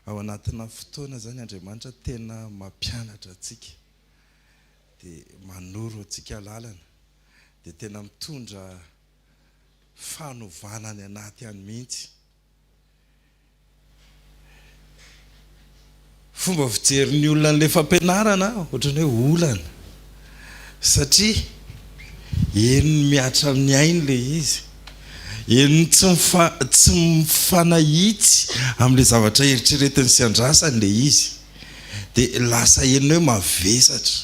ao anatina fotoana zany Andriamanitra tena mampianatra antsika dia manoro antsika lalana dia tena mitondra fanovana any anaty any mihitsy. Fomba fijerin'ny olona n'ilay fampianarana ohatran'ny hoe olana satria eny miatra amin'ny ainy ilay izy, eny tsy mifanahitsy amin'ilay zavatra eritreretiny sy andrasany ilay izy dia lasa eny hoe mavesatra.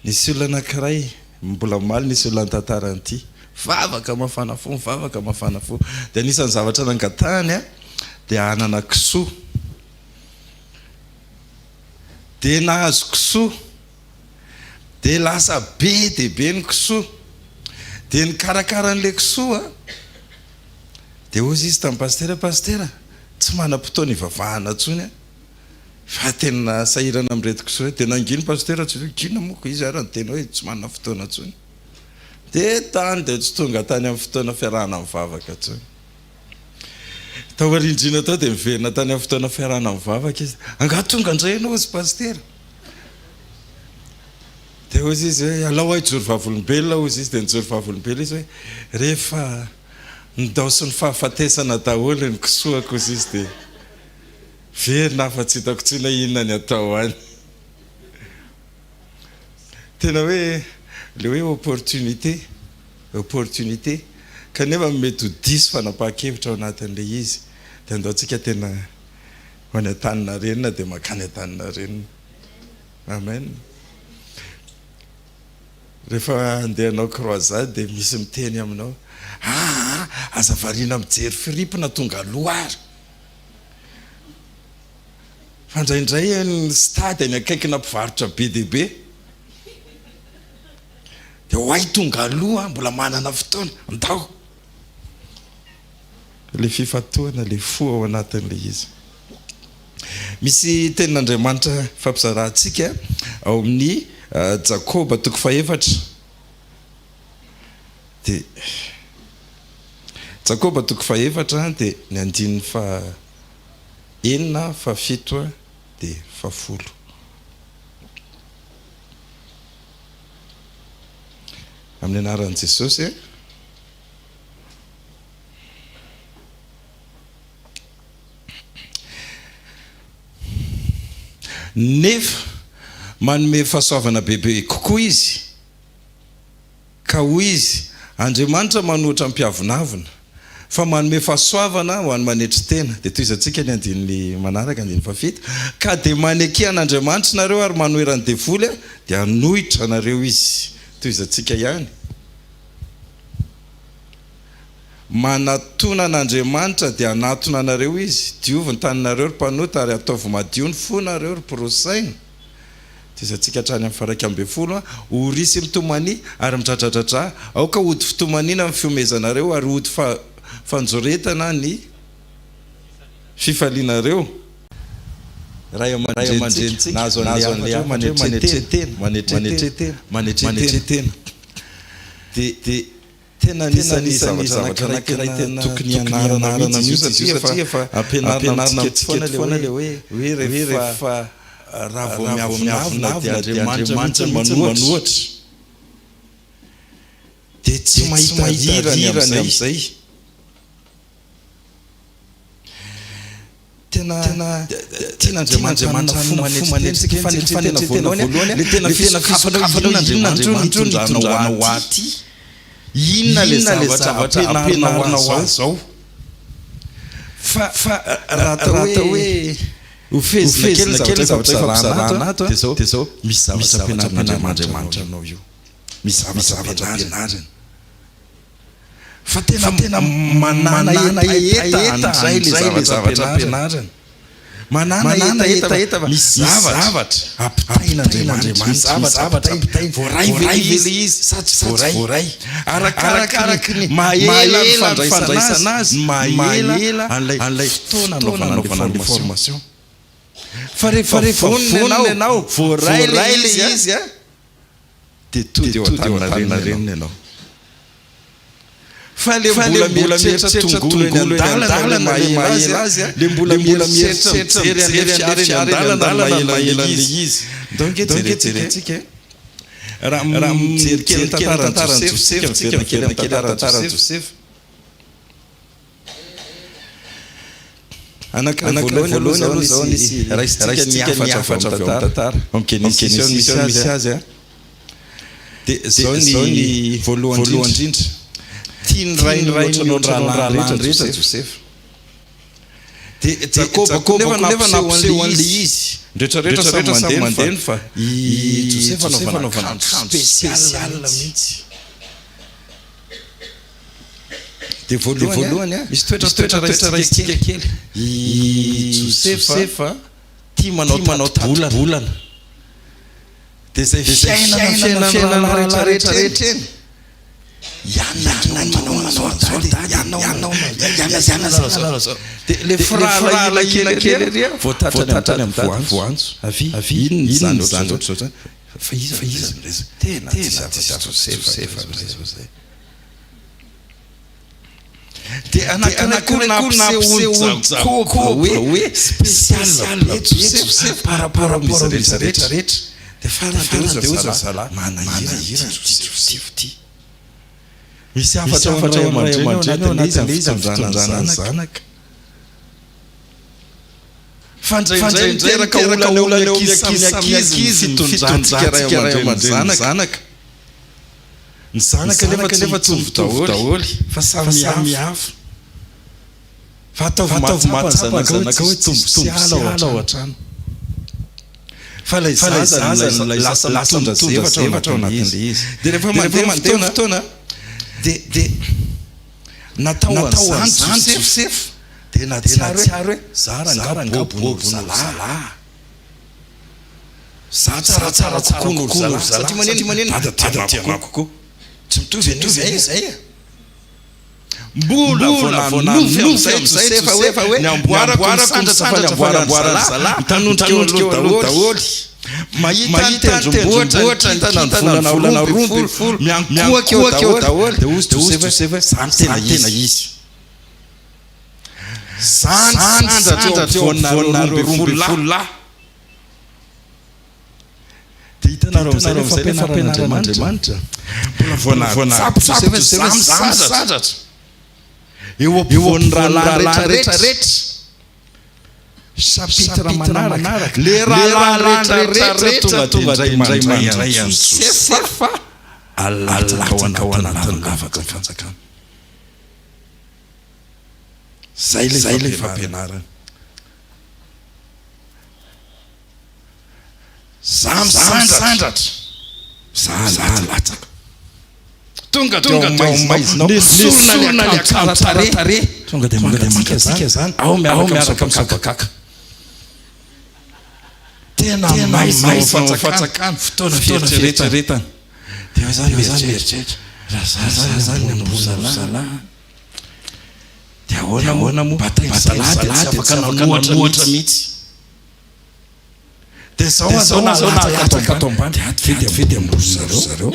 Nisy olona anankiray mbola maly, nisy olona tantarany vavaka mafana fo dia anisan'ny zavatra nangatahany dia hanana kisoa. Dia nahazo kisoa dia lasa be dia be ny kisoa dia nikarakara an'ilay kisoa dia ozy izy tamin'ny pastera tsy manam-potoana ivavahana ntsony fa tena sahirana amin'irety kisoa dia nangino pastera tsy gina moako izy ary tena hoe tsy manana fotoana ntsony dia tany dia tsy tonga tany amin'ny fotoana fiarahana amin'ny vavaka ntsony. Taorindrina tao dia miverina tany amin'ny fotoana fiarahana amin'ny vavaka izy, angaha tonga indray ianao ozy pastera. Dia ozy izy hoe alao ahy joro vavolombelona ozy izy dia nijoro vavolombelona izy hoe rehefa nidao sy ny fahafatesana daholo ny kisoako ozy izy dia verina afa tsy hitako tsina inona ny atao any. Tena hoe le hoe opportunité kanefa mety ho diso fanapa-kevitra ao anatin'ilay izy dia andao antsika tena ho any an-tanina renina dia makany an-tanina renina. Amen. Rehefa andehanao croisade dia misy miteny aminao aza variana mijery firipina tonga aloha ary fa indraindray ny stady any akaikina mpivarotra be dia be dia hoay tonga aloha mbola manana fotoana andao. Le fifatoana le fo ao anatin'ilay izy. Misy tenin'Andriamanitra fampizarantsika ao amin'ny Jakoba 4 dia Jakoba 4 dia ny 9 dia 10 amin'ny anaran'i Jesosy. Nefa manome fahasoavana bebe kokoa izy ka hoy izy Andriamanitra manoatra mpiavonavina fa manome fahasoavana ho an'ny manetry tena. Dia toy izantsika ny andininy manaraka 17 ka dia manekehana Andriamanitra nareo ary manoherany devoly dia anohitra nareo izy. Toy izantsika ihany manatona an'Andriamanitra dia anatona anareo izy, diovy ny taninareo ry mpanota ary ataovy madio ny fonareo ry mporosaina. Toy izantsika hatrany amin'ny 12 ho risy mitomany ary midradradradra aoka hody fitomanina amin'ny fiomezanareo ary hody fanjoretana ny fifalianareo. Ray aman-drenitsika nahazo an'ilay manetretena dia tena nisany zavatra anankiray tokony ianarana mihitsy satria efa ampianarana amintsika foana le hoe rehefa raha vao miavonavina dia Andriamanitra manohatra dia tsy mahita hirany amin'izay. Tena Andriamanitra fo manetry fanetretena voalohany le tena fianakafanao inon'Andriamanitra aty inona le zavatra ampianarina ho azy zao. Fa raha hoe hofezina kely zavatra fampiarahana ato dia zao misy zavatra ampianarin'Andriamanitra anao io, misy zavatra ampianarina fa tena manana eta andray le zavatra ampianarina. Manana eta misy zavatra apitain'Andriamanitra, misy zavatra apitainy voaray vele izy satsy voaray arakaraky ny mahela ny fandraisana azy, mahela an'ilay fotoana anaovana ny formation. Fa rehefa vonona ianao voaray le izy dia to dia eo an-tanina renina ianao. fa le mbola mieritreritra tongolo eny andalana mahela azy le mbola mieritreritra mijery andalana mahela izy donc jerentsika raha mijery kely tantarany Joseph tsika kely tantarany Joseph anak'iray voalohany aloha zao nisy raisitsika niafatra avy amin'ny tantara am'Genesis misy azy de zao ny voalohany indrindra tiany rainy rehetra Joseph de Jacob nefa nampiseho an'le izy rehetrarehetra samy mandeny fa Joseph anaovana spécial mihitsy de voalohany misy toetra raisitsika kely Joseph tia manao tabolana de zay fiainana rehetra eny de le frala kely voatatrany amin'ny voanjo avy inona zany fa izy tena Joseph de anak'anakonapisehoany Jacob hoe spécial Joseph par rapport amin'izy rehetra de farana de zala manahira Joseph ty misy afatra aman-dreny izy fitondrana zanaka fandraindrainteraka olana eo miankizy fitondratsika ray aman-dreny zanaka ny zanaka nefa tsy mitovy daholo fa samy hafa fa ataovy matsapa zanaka hoe tombotombo ao an-trano fa lay zaza lasa mitondra zevatra ao anatin'le izy de rehefa mandeha fotoana de natao an'izany Joseph de natsiaro hoe zara ngabobobo zala za tsaratsara kokoa no satria maneno tiana kokoa tsy mitovy zay mbola voanofy am'zay fa hoe niamboarako ny zala mitanondrika aloha daholy mahita ny tendrombohatra hitana volana roa miankoaka eo daholy de ozy Joseph zany tena izy zany sandratra eo voanareo de hitanareo am'zay rehefa ampianaran'Andriamanitra voanatsapy sandratra eo ampovoan'ny rahalahy rehetrarehetra chapitre manaraka le rahalahy rehetrarehetra tonga de indray an Joseph alaka ao anatin'ny lavaka ny fanjakana zay le fampianarana sandratra latsaka tonga nesorona le akantare tonga de mangatsika zany ao miaraka mikakakaka tena maizina fatsakana fotoana fieritreretana de zany mieritreritra raha zany nambola de ahoana mo batalady tsy afaka nanohatra mihitsy de zao nalataka ato ambany de fedy ambosy zareo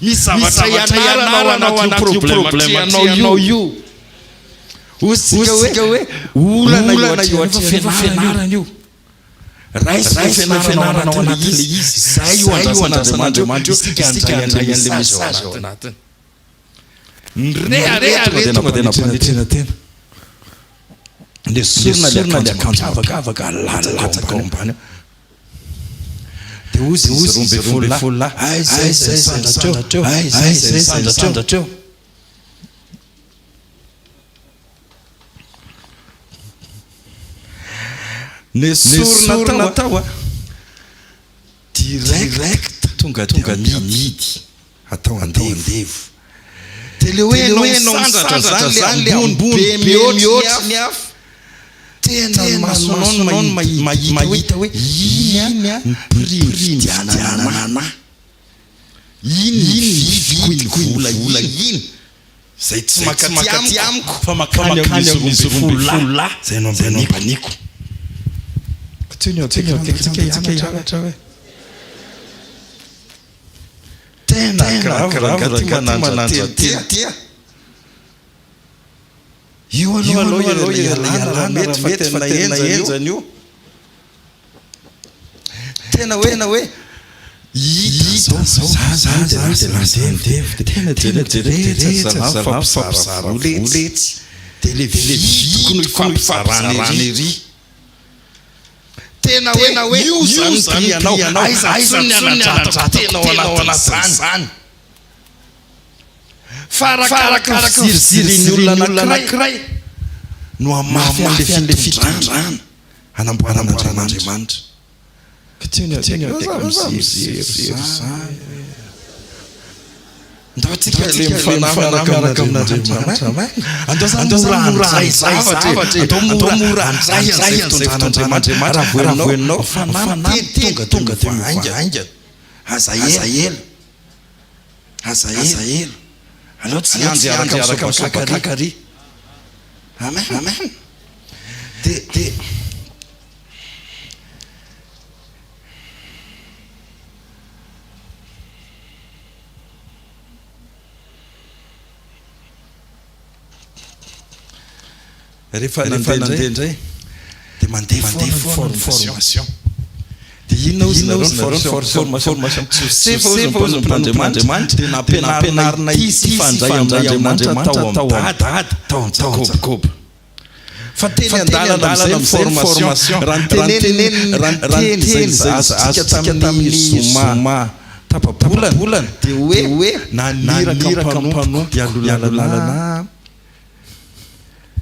misy zavatra ianarana ao anaty problème io osika hoe olana io aty fianarana io raisy fianarana ao anatin'le izy zay io andrasan'Andriamanitra isika andray an'le message ao anatiny nrehareha tonga de nampanitrena tena le sorona le akanjavakavaka latsaka ao ambany de ozy rombe fola zay sandratreo ne sorona tao direct tonga midy atao andevo de le hoe sandratra zany le ambony mihoatra ny hafa tena masonao mahita hoe iny prividianana iny vola iny zay tsy makaty amiko fa makany amin'izy rombefolo zay no ambaniko tsika hianatra hoe tena grave mananja tia io aloha ialana mety fa tena enjany io tena hoe hita zao letsy de le tokony ifampizarana ery tena hoe io zany ianao aiza ny anadratra tena ao anatin'izany farakaraka fiziriziriny olona anankiray no amafy an'le fitondrana anamboaran'Andriamanitra ndatsika le mifanaraka amin'Andriamanitra andao mora zavatra andao mora andray fitondrana raha voenao fanamty tonga de mivaingana Azaela alors tsy anjaraka misakakary amen de rehefa nandeha indray de mandeha formation de inona formation Andriamanitra de nampianarina ity fandray amin'Andriamanitra tao am-dady tao Jakob fa teny andalana am'izay formation raha teny azantsika tamin'ny zoma tapabolana de hoe naniraka mpano ialolalana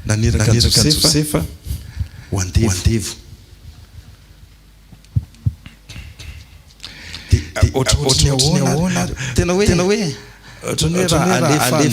naniraka Josefa ho andevo ohatrany ahoana tena hoe ohatrany hoe raha alefa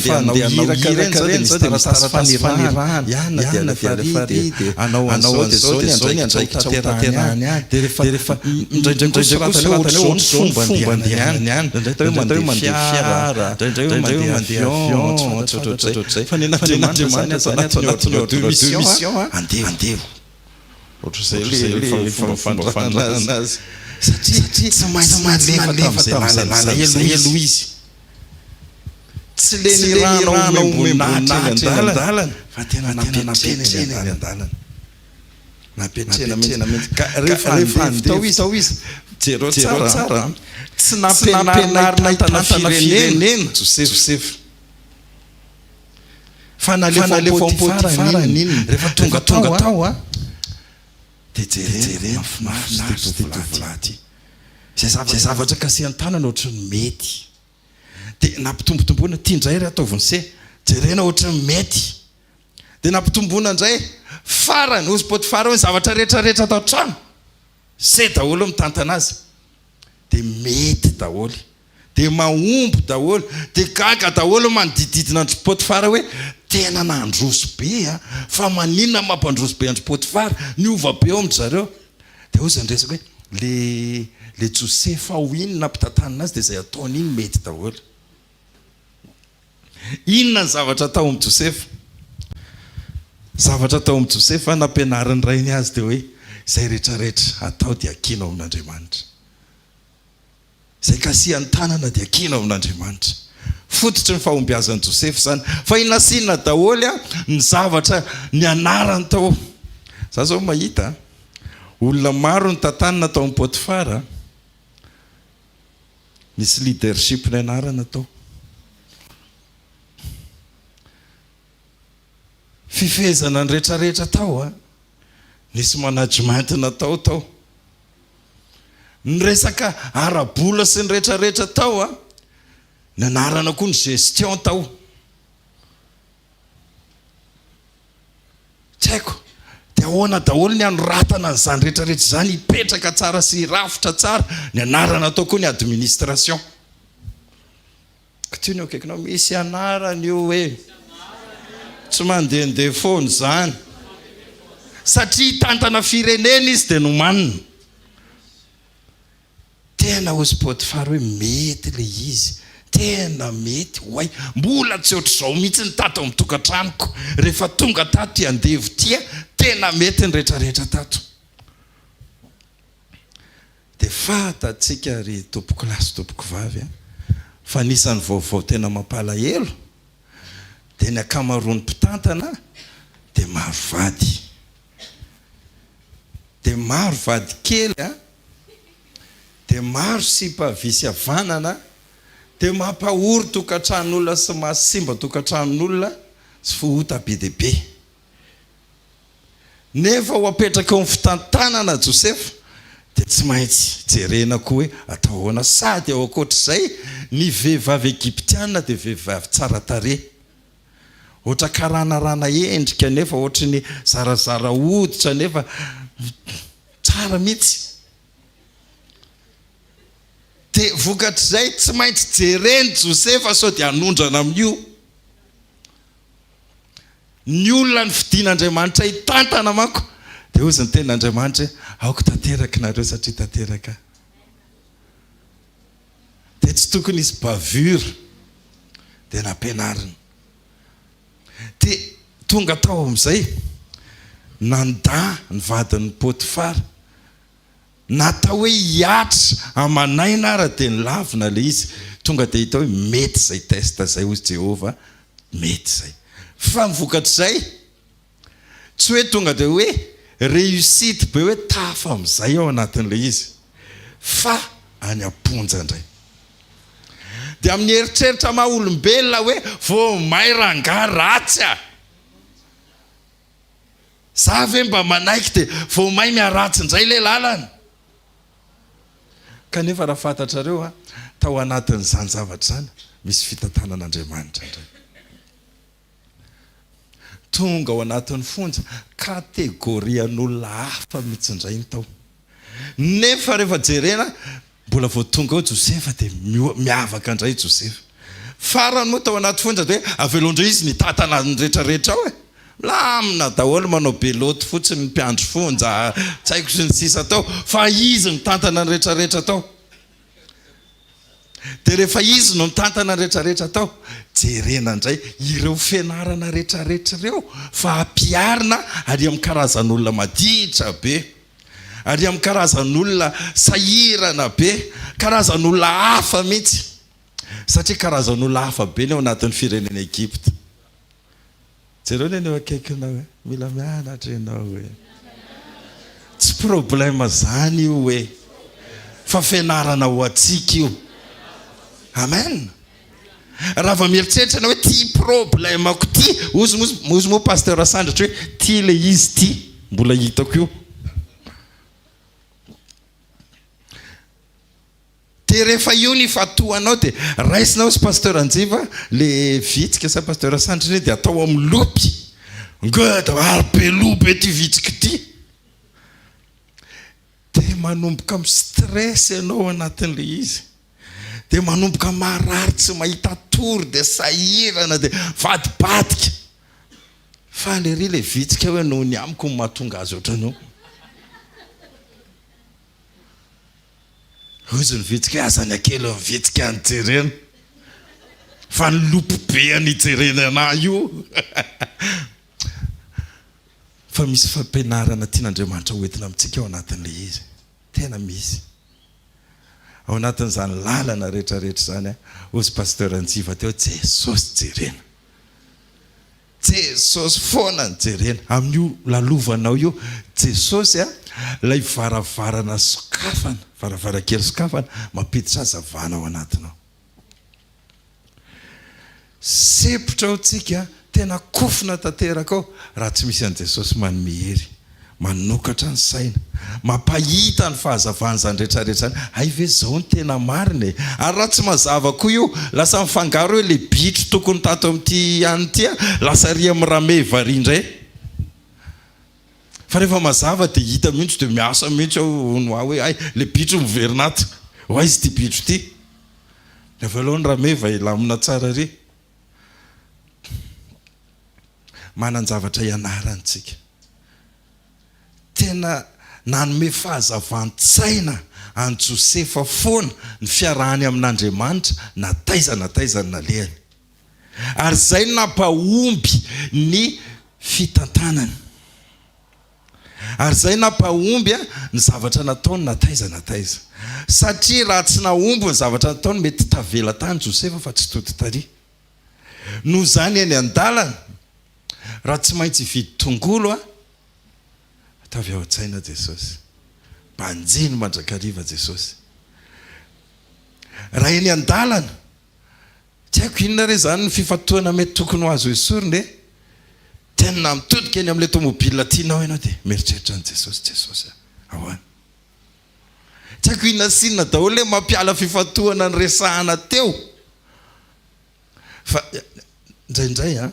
iraka de misy taratasy fanirahana iana de alefaridy anao an'izao ny andraikitra teraterany any de rehefa indraindray soratany hoe fomba andehanany any ndraindray hoe mandeha fiara ndraindray hoe mandeha avion ohatrohatr'izay fa nen'Andriamanitra anatin'ny ordre de mission andevo ohatr'izay le fomba fandrana azy satria tsy maintsy malefa tam'izay elo izy tsy le ny rano omeboninahitra eny andalana fa tena nampiatrena eny andalana nampiatrena mety ka rehefa tao izy jereo tsara tsy nampianarina hitana firenena Josefa fa nalefa Potifara niny rehefa tonga tao de jerena mafinaritra tovolahy zay zavatra kasihan tanana ohatrany mety de nampitombotombona tia indray ry ataoviny se jerena ohatrany mety de nampitomboana indray farany ozy Potifara hoe zavatra rehetrarehetra atao trano se daholo mitantana azy de mety daholo de mahomby daholo de gaga daholo manodididina andry Potifara hoe tena nandroso be fa maninona mampandroso be andry Potifara niova be ao amin'zareo de ozy andresaka hoe le Josefa ao inona mpitantanina azy de zay ataony iny mety daholo inona ny zavatra atao amin'ny Josefa nampianariny rainy azy de hoe zay rehetrarehetra atao de akino amin'Andriamanitra zay kasihan'ny tanana de akino amin'Andriamanitra fototry ny fahombiazan'ny Josefa zany fa inasinina daholo ny zavatra ny anarany tao za zao mahita olona maro ny tantanina tao amin'ny Potifara misy leadership ny anarana tao fifezana ny rehetrarehetra tao nisy management natao ny resaka arabola sy ny rehetrarehetra tao ny anarana koa ny gestion tao tsy haiko de ahoana daholo ny anoratana n'izany rehetrarehetra zany hipetraka tsara sy rafitra tsara ny anarana tao koa ny administration kty ny akaikinao misy anarany io hoe tsy mandehandeha foana zany satria tantana firenena izy de nomanina tena ozy Potifara hoe mety le izy tena mety hoay mbola tsy ohatr'izao mihitsy ny tato amin'ny tokantranoko rehefa tonga tato iandevo tia tena mety ny rehetrarehetra tato de fatatsika ry tompoko lahy sy tompoko vavy fa nisan'ny vaovao tena mampalahelo de ny akamaroan'ny mpitantana dia maro vady. Dia maro vady kely a, dia maro sipavisy havanana, dia mampahory tokantranon'olona sy mahasimba tokantranon'olona sy fohota be dia be. Nefa ho apetraka eo amin'ny fitantanana Josefa dia tsy maintsy jerena koa hoe atao ahoana, sady ao ankoatr'izay ny vehivavy Egiptiana dia vehivavy tsara tarehy, ohatra karanarana endrika nefa ohatra ny zarazara hoditra nefa tsara mihitsy. Dia vokatr'izay tsy maintsy jereny Josefa sao dia hanondrana amin'io. Ny olona ny fidian'Andriamanitra hitantana manko dia hozy ny tenin'Andriamanitra aoko tanteraka nareo satria tanteraka. Dia tsy tokony hisy bavura dia nampianarina. Dia tonga tao amin'izay nanda ny vadin'ny Potifara, natao hoe hiatra amanaina ara dia nilavina le izy. Tonga dia hita hoe mety izay testa izay hozy Jehova, mety izay. Fa mivokatr'izay tsy hoe tonga dia hoe réussite be hoe tafa amin'izay ao anatin'le izy, fa any am-ponja indray. Dia amin'ny eritreritra maha olombelona hoe vao may rangahy ratsy a, za ve mba manaiky dia vao may miaratsy indray le lalana. Kanefa raha fantatrareo a, tao anatin'izany zavatra zany misy fitantanan'Andriamanitra indray. Tonga ao anatin'ny fonja kategorian'olona hafa mihitsy indray ny tao. Nefa rehefa jerena mbola vao tonga ao Josefa dia miavaka indray Josefa. Farany moa tao anaty fonja dia avelondreo izy nitantana ny rehetrarehetra ao e. Lamina daholo manao beloty fotsiny ny mpiandro fonja, tsy haiko sy ny sisa tao, fa izy nitantana ny rehetrarehetra tao. Dia rehefa izy no mitantana rehetrarehetra tao, jerena indray ireo fianarana rehetrarehetra ireo fa ampiarina ary amin'ny karazan'olona maditra be, ary amin'ny karazan'olona sahirana be, karazan'olona hafa mihitsy. Satria karazan'olona hafa be ny ao anatin'ny firenena Egypta. Jereo ny eo akaikinao hoe mila mianatra ianao hoe. Tsy problème zany io hoe, fa fianarana ho antsika io. Amen. Raha vao mieritreritra na hoe ty problème ako ty, ozy moa pasteur Sandratra hoe ty le izy ty mbola hitako io. Dia rehefa io ny fatoanao dia raisinao sy pasteur Anjiva le vitsika sa pasteur Sandratra dia atao amin'ny lopy. Ngada arpelope ty vitsika ty. Dia manomboka amin'ny stress ianao anatin'le izy. Dia manomboka marary tsy mahita tory dia sahirana dia vadibadika. Fa le ry le vitsika hoe noho ny amiko ny mahatonga azy ohatranao. Hozy ny vitsika hoe azany akelo ny vitsika nijerena, fa ny lopo be nijerena anahy io. Fa misy fampianarana tian'Andriamanitra hoentina amintsika ao anatin'le izy. Tena misy. Ao anatin'izany lalana rehetrarehetra zany hozy pasteur Anjiva teo Jesosy jerena. Jesosy foana ny jerena. Amin'io lalovanao io Jesosy lay varavarana sokafana, varavarakely sokafana mampiditra hazavana ao anatinao. Sepotra ao tsika tena kofina tanteraka ao raha tsy misy an' Jesosy manome hery, manokatra ny saina, mampahita ny fahazavana zany rehetrarehetra zany. Hay ve zao ny tena marina e. Ary raha tsy mazava koa io lasa mifangaro hoe le bitro tokony tato amin'ity any ity lasa ry amin'ny rame vari indray. Fa rehefa mazava dia hita mihitsy dia miasa mihitsy ao no hoe ay le bitro miverinata. Hoay izy ty bitro ty. Rehefa aloha ny rameva lamina tsara ry. Manan-javatra ianarantsika. Tena nanome fahazavan-tsaina an Josefa foana ny fiarahany amin'Andriamanitra nataizana nalehany. Ary zay nampahomby ny fitantanany. Ary zay nampahomby ny zavatra nataony nataiza. Satria raha tsy nahomby ny zavatra nataony mety tavela tany Josefa fa tsy tody tary. Noho zany eny an-dalana raha tsy maintsy vidy tongolo atavy ao an-tsaina Jesosy, banjiny mandrakariva Jesosy. Raha eny an-dalana tsy haiko inona re zany ny fifatoana mety tokony ho azo esoriny re tena mitodika eny amin'ilay tomobile tianao ianao dia mieritreritra ny Jesosy ahoana. Tsy haiko inona sinona daholo hoe mampiala fifatoana ny resahana teo. Fa indraindray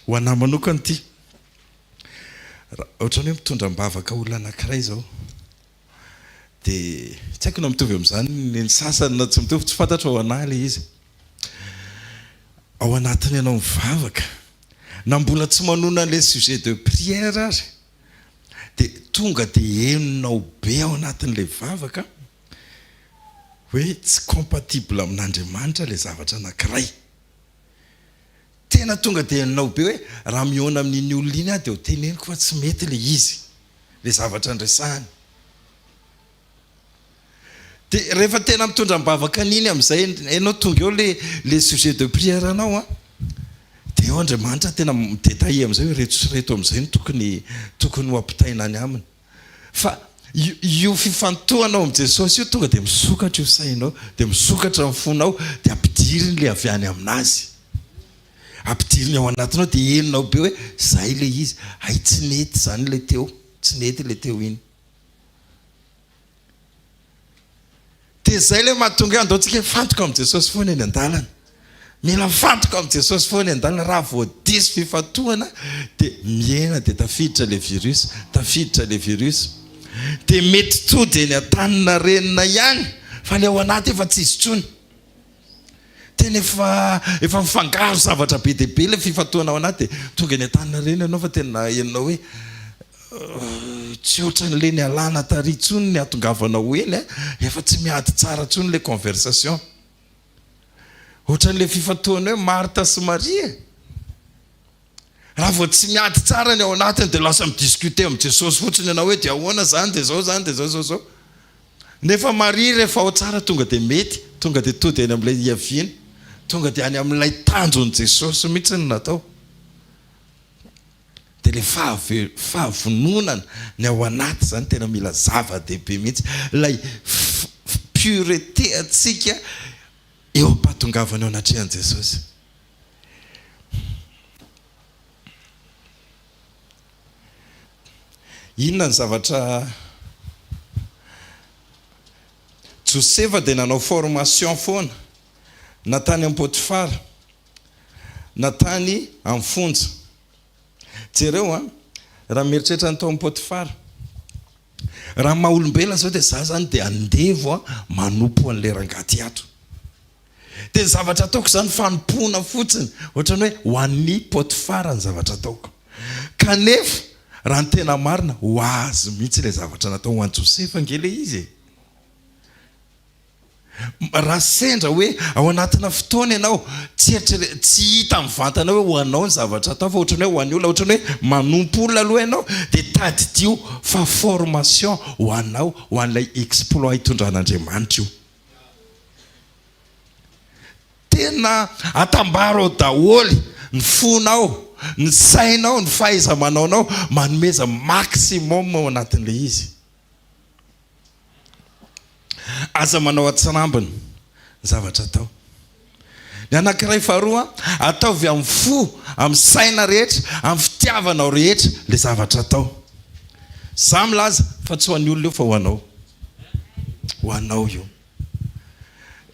ho anahy manokana ity, ohatrany hoe mitondra mbavaka olona anankiray zao dia tsy haiko na mitovy amin'izany ny sasany na tsy mitovy, tsy fantatra ao anahy ilay izy. Ao anatiny ianao mivavaka na mbola tsy manona an'ilay sujet de prière ary dia tonga dia henonao be ao anatin'ilay vavaka hoe tsy compatible amin'Andriamanitra ilay zavatra anankiray. Tena tonga dia henonao be hoe raha mihoana amin'iny olona iny dia ho teneniko fa tsy mety ilay izy, ilay zavatra andresahany. Dia rehefa tena mitondra mbavaka an'iny amin'izay ianao tonga eo le sujet de prière anao dia eo Andriamanitra tena midetaille amin'izay hoe reto sy reto amin'izay no tokony ho ampitaina any aminy. Fa io fifantohanao amin'i Jesosy io tonga dia misokatra io sainao, dia misokatra ny fonao, dia ampidiriny le avy any aminazy, ampidiriny ao anatinao dia henonao be hoe zay le izy, hay tsy nety zany le teo, tsy nety le teo iny. Dia zay le mahatonga andaontsika fantoka amin'ny Jesosy foana eny an-dalana. Mila fantoka amin'ny Jesosy foana eny an-dalana. Raha voadisy fifantohana dia miaina dia tafiditra le virus, dia mety tody eny an-tanina renina ihany fa le ao anaty efa tsy izy tsony. Tena efa mifangaro zavatra be dia be le fifantohana ao anaty dia tonga eny an-tanina renina ianao fa tena henonao hoe tsy ohatran'le ny alana tary tsony ny atongavanao eny efa tsy miady tsara tsony le conversation. Ohatran'le fifantohana hoe Martha sy Maria. Raha vao tsy miady tsara ny ao anatiny dia lasa midiscuter amin'ny Jesosy fotsiny ianao hoe dia ahoana zany dia zao. Nefa Maria rehefa ao tsara tonga dia mety, tonga dia tody eny amin'ilay iaviana, tonga dia any amin'ilay tanjon'i Jesosy mihitsy ny natao. Dia le fahavononana ny ao anaty zany tena mila zava-dehibe mihitsy. Ilay pureté atsika eo am-pahatongavana ao anatrehan'i Jesosy. Inona ny zavatra Josefa dia nanao formation foana, natany amin'ny Potifara, natany amin'ny fonja. Jereo raha mieritreritra ny tao amin'ny Potifara, raha maha-olombelona zao dia za zany dia andevo manompo an'ilay rangaty ato. Dia ny zavatra ataoko zany fanompoana fotsiny, ohatrany hoe ho an'ny Potifara ny zavatra ataoko. Kanefa raha ny tena marina ho azy mihitsy ilay zavatra natao ho an'i Josefa ngele izy. Raha sendra hoe ao anatina fotoana ianao tsy hita amin'ny vatana hoe ho anao ny zavatra atao fa ohatrany hoe ho an'ny olona, ohatrany hoe manompo olona aloha ianao dia tadidio fa formation ho anao ho an'ilay exploit hitondran'Andriamanitra io. Tena atambaro ao daholy ny fonao, ny sainao, ny fahaiza-manaonao manomeza maximum ao anatin'ilay izy. Aza manao atsirambina ny zavatra atao. Ny anankiray faharoa, ataovy amin'ny fo, amin'ny saina rehetra, amin'ny fitiavanao rehetra le zavatra atao. Za milaza fa tsy ho an'ny olona io fa ho anao. Ho anao io.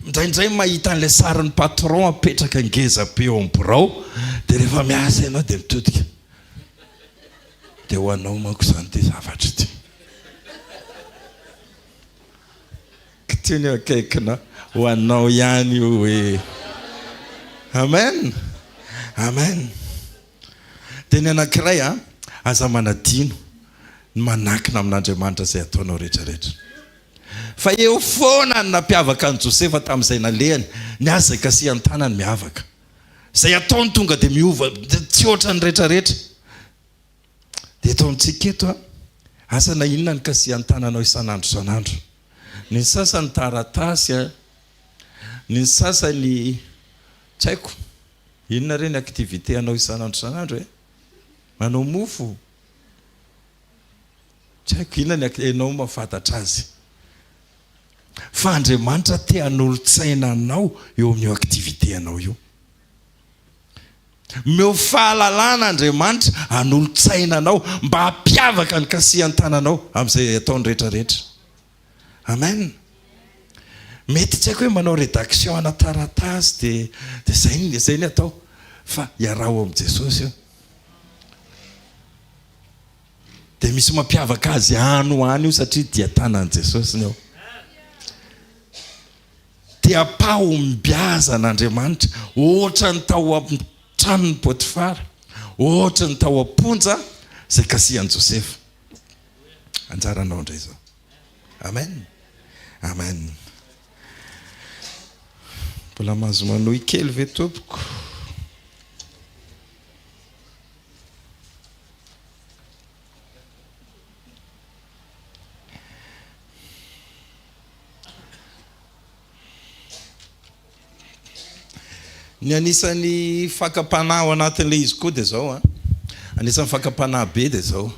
Indraindray mahita an'ilay sarin'ny patron apetraka ngeza be eo amin'ny birao dia rehefa miasa ianao dia mitodika. Dia ho anao manko izany ty zavatra ty. Kiteny eo akaikina ho anao ihany io hoe. Amen. Amen. Dia ny anankiray aza manadino ny manakina amin'Andriamanitra izay ataonao rehetrarehetra. Fa eo foana ny nampiavaka an'i Josefa tamin'izay nalehany, ny azy izay kasihan'ny tanany miavaka. Izay ataony tonga dia miova, tsy ohatra ny rehetrarehetra. Dia eto amintsika eto asa na inona ny kasihan'ny tananao isan'andro isan'andro. Ny sasany taratasy, ny sasany tsy haiko, inona re ny activité anao isan'andro isan'andro manao mofo. Tsy haiko inona ianao mahafantatra azy. Fa Andriamanitra te hanolo-tsaina anao eo amin'io activité anao io. Meo fahalalana Andriamanitra hanolo-tsaina anao mba hampiavaka ny kasihan-tananao amin'izay ataony rehetrarehetra. Amen. Mety tsy haiko hoe manao rédaction ana taratasy dia zay ny atao. Fa iarao amin'i Jesosy io. Dia misy mampiavaka azy ano io satria dia tanan'i Jesosy ny ao. Dia pahombiaza n'Andriamanitra ohatra ny tao amin'ny tranon'ny Potifara, ohatra ny tao am-ponja izay kasihan'i Josefa. Anjaranao indray izao. Amen. Amen. Mbola mahazo manohy kely ve tompoko? Ny anisan'ny fakapanahy ao anatin'ilay izy koa dia zao. Anisan'ny fakapanahy be dia zao.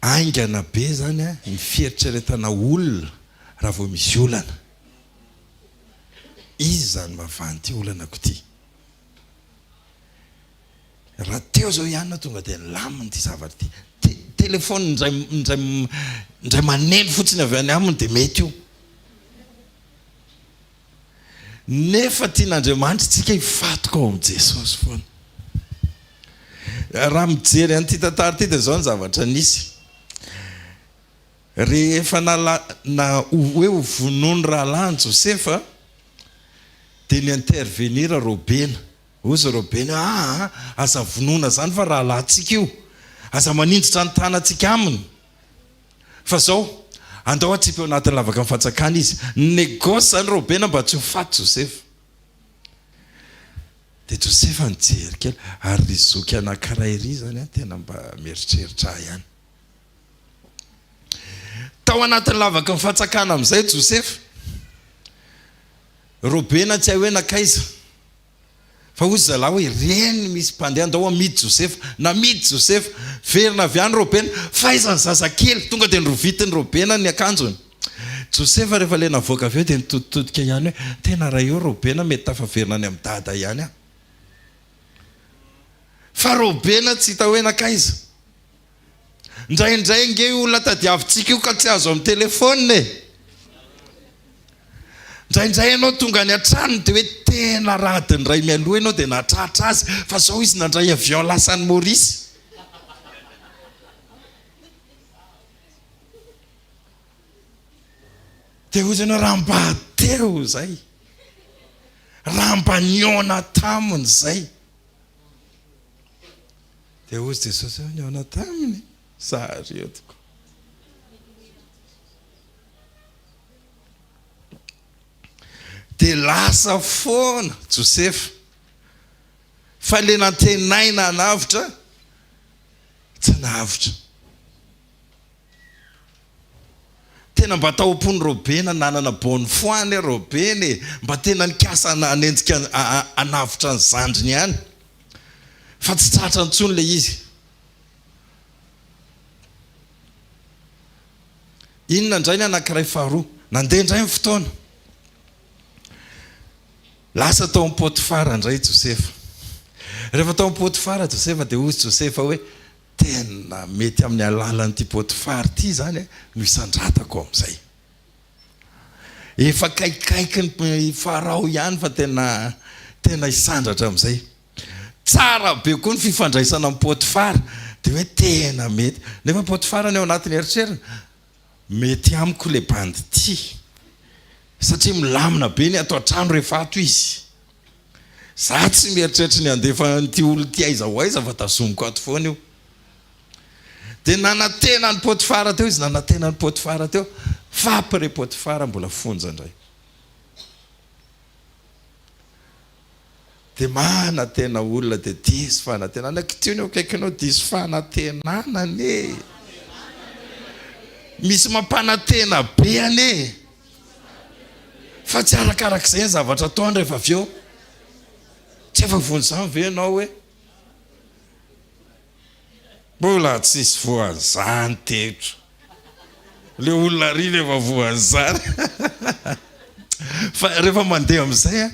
Aingana be zany ny fieritreretana olona raha vao misy olana. Izy zany mavanty olana ko ty. Raha teo zao ihany tonga dia laminy ty zavatra ty. Telefony indray maneno fotsiny avy any aminy dia mety io. Nefa tian'Andriamanitra tsika hifatoka ao amin'i Jesosy foana. Raha mijery an'ity tantara ity dia zao ny zavatra nisy. Rehefa hoe ho vonony rahalahy ny Josefa dia ny intervenir Robena. Ozy Robena, aza vonona zany fa rahalahintsika io. Aza manindrotra ny tanantsika aminy. Fa zao andao atsipy ao anatin'ny lavaka ny fatsakana izy. Negosy zany Robena mba tsy ho faty Josefa. Dia Josefa nijery kely ary ry zoky anankiray ery zany tena mba mieritreritra ihany. Tao anatin'ny lavaka ny fatsakana amin'izay Josefa. Robena tsy hay hoe nakaiza. Fa ozy zalahy hoe reny misy mpandeha andao amidy Josefa. Namidy Josefa verina avy any Robena. Faizany zazakely tonga dia nirovitiny Robena ny akanjony. Josefa rehefa le navoaka avy eo dia nitoditodika ihany hoe tena raha io Robena mety tafaverina ny amin'ny dada ihany. Fa Robena tsy hita hoe nakaiza. Indraindray nge olona tadiavintsika io ka tsy azo amin'ny telefônina. Indraindray ianao tonga any an-tranony dia hoe tena radiny ray mialoha ianao dia natratra azy. Fa zao izy nandray avion lasany Maurice. Dia ozy ianao raha mba teo zay. Raha mba niona taminy zay. Dia ozy Jesosy niona taminy. Saretiko. Dia lasa foana Josefa. Fa le nantenaina navitra tsy navitra. Tena mba tao am-pony Robena nanana bonne foi ny Robena mba tena nikasa anenjika anavitra ny zandriny ihany. Fa tsy tratra ntsony le izy. Inona indray ny anankiray faharoa. Nandeha indray ny fotoana. Lasa tao amin'ny Potifara indray Josefa. Rehefa tao amin'ny Potifara Josefa dia ozy Josefa hoe tena mety amin'ny alalan'ity Potifara ity zany no isandratako amin'izay. Efa kaikaiky ny Farao ihany fa tena isandratra amin'izay. Tsara be koa ny fifandraisana amin'ny Potifara dia hoe tena mety. Nefa Potifara ny ao anatin'ny eritrerina mety amiko le bandy ity. Satria milamina be ny ato an-trano rehefa ato izy. Za tsy mieritreritra ny andefa n'ity olo ty aiza ho aiza fa tazomiko ato foana io. Dia nanantena ny Potifara teo izy, nanantena ny Potifara teo. Fa après Potifara mbola fonja indray. Dia manantena olona dia diso fanantenana. Kitio ny akaikinao diso fanantenana ane. Misy mampanantena be ane. Fa tsy arakarak'izay ny zavatra ataony rehefa avy eo. Tsy efa vonjany ve ianao hoe mbola tsisy voazany teto le olona ry rehefa voazany fa rehefa mandeha amin'izay a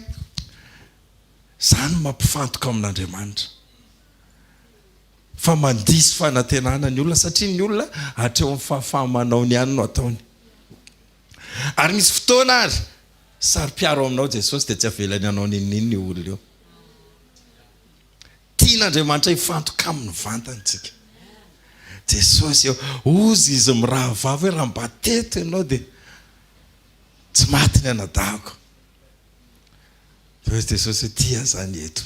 zany mampifantoka amin'Andriamanitra fa mandisy fanantenana ny olona satria ny olona hatreo amin'ny fahafahamanao ny ihany no ataony ary misy fotoana ary sary-piaro aminao Jesosy dia tsy avelany anao ninnin'ny olona eo tian'Andriamanitra hifantoka amin'ny vantantsika Jesosy eo ozy izy mirahavavy hoe raha mba teto ianao dia tsy maty ny anadahako dia Jesosy tia zany eto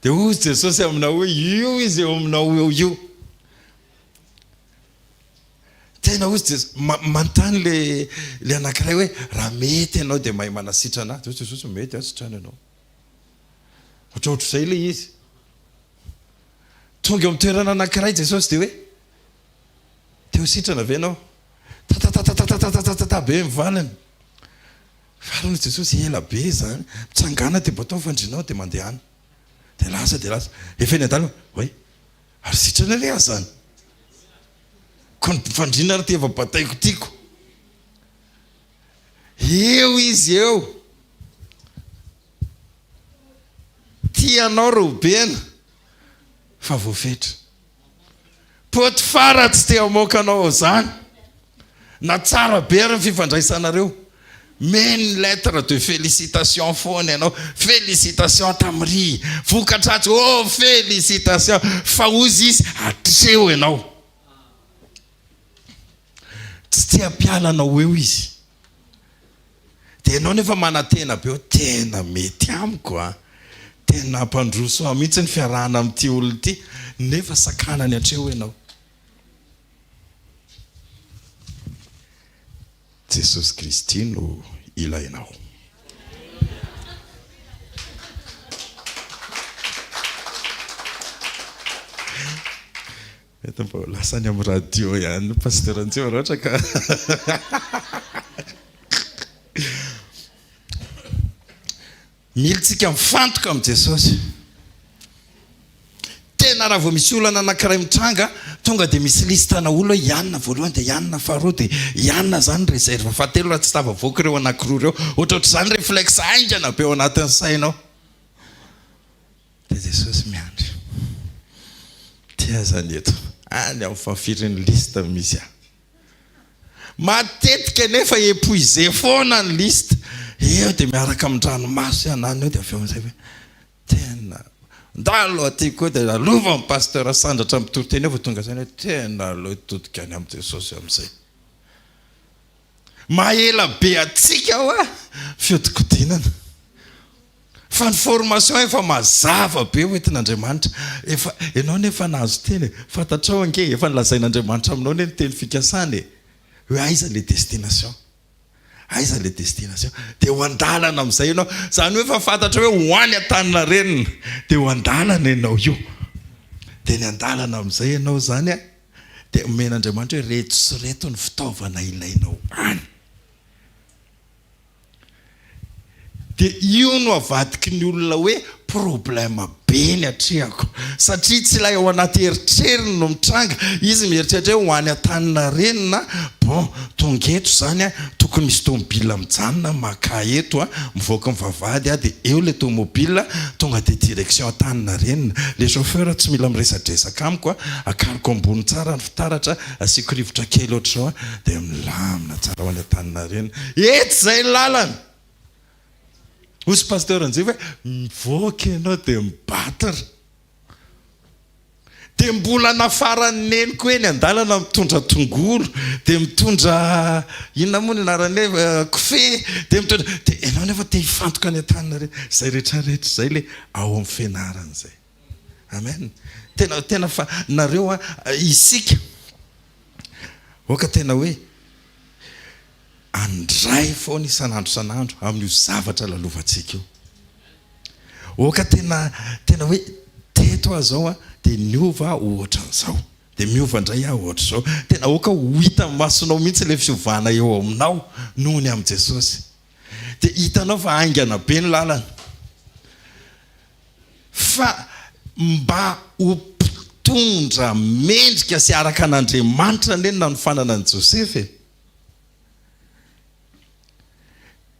dia ozy Jesosy aminao hoe io izy eo aminao eo io tena ozy Jesosy manontany le anankiray hoe raha mety ianao dia mahay manasitra anazy Jesosy mety asitrany ianao ohatrohatr'izay le izy tonga amin'ny toerana anankiray Jesosy dia hoe te ho sitrana ve ianao tatatatatatatatatata be mivalana valona Jesosy ela be zany mitsangana dia batao fandrinao dia mandehana dia lasa efa eny an-dalana hoe ary sitrana le azy zany ko ny fandrina ary ty efa bataiko tiako eo izy eo tianao robena fa voafetra poty fara tsy te hamoakanao zany na tsara be ary ny fifandraisanareo mets une lettre de félicitations foana ianao félicitations tamiri vokatratsy oh félicitations fa ozy izy hatreo ianao tsy tia hampiala anao eo izy dia ianao nefa manantena be o tena mety amiko a tena ampandroso aho mihitsy ny fiarahana amin'ity olona ity nefa sakanany hatreo ianao Jesosy Kristy no ilainao mety mba lasany amin'ny radio ihany pasteur Anjeo raha ohatra ka militsika mifantoka amin'ny Jesosy tena raha vao misy olana anankiray mitranga tonga dia misy listana olona ianona voalohany dia ianona faharoa dia ianona zany réserve fahatelo raha tsy tavavoaka ireo anankiroa ireo ohatrohatr'izany réflexe aingana be ao anatin'ny sainao dia Jesosy miandry tia zany eto any amin'ny fafiriny lista misy a matetika nefa épuisé foana ny lista eo dia miaraka amin'ny ranomaso ianany eo dia avy eo amin'izay hoe tena ndalo aty koa dia alova amin'ny pasteur sandratra mitoroteny eo vao tonga zany hoe tena aloha hitodika any amin'ny Jesosy amin'izay mahela be atsika aho a fiodikodinana fa ny formation efa mazava be hoentin'Andriamanitra efa ianao nefa nahazo teny fantatrao ange efa nilazain'Andriamanitra aminao ne ny teny fikasany hoe aiza le destination aiza le destination dia ho andalana amin'izay ianao zany hoe efa fantatra hoe ho any an-tanina renina dia ho andalana ianao io dia ny andalana amin'izay ianao zany a dia omen'Andriamanitra hoe reto sy reto ny fitaovana ilainao any dia io no avadiky ny olona hoe problème be ny atrehako satria tsy ilay ao anaty eritreriny no mitranga izy mieritreritra hoe ho any an-tanina renina bon tonga eto zany a tokony misy tomobile mijanona maka eto a mivoaka mivavady a dia eo le tomobile tonga dia direction an-tanina renina le chauffeur tsy mila miresadresaka amiko a akariko ambony tsara ny fitaratra asiako rivotra kely ohatra zao a dia milamina tsara ho any an-tanina renina ety zay ny lalana osy pasteur Anjeo hoe mivoaka ianao dia mibatatra dia mbola nafara ny neniko hoe ny andalana mitondra tongolo dia mitondra inona moa ny anarany kofe dia mitondra dia ianao nefa te hifantoka any an-tanina re zay rehetrarehetra zay le ao amin'ny fianarana zay amen tena fa nareo a isika oka tena hoe andray foana isan'andro san'andro amin'io zavatra lalovantsika io oka tena hoe teto aho zao a dia niova ohatran'izao dia miova indray aho ohatr'izao tena oka ho hita masonao mihitsy le fiovana eo aminao noho ny amin'i Jesosy dia hitanao fa aingana be ny lalana fa mba ho mitondra mendrika sy araka an'Andriamanitra neny na nofanana ny Josepha.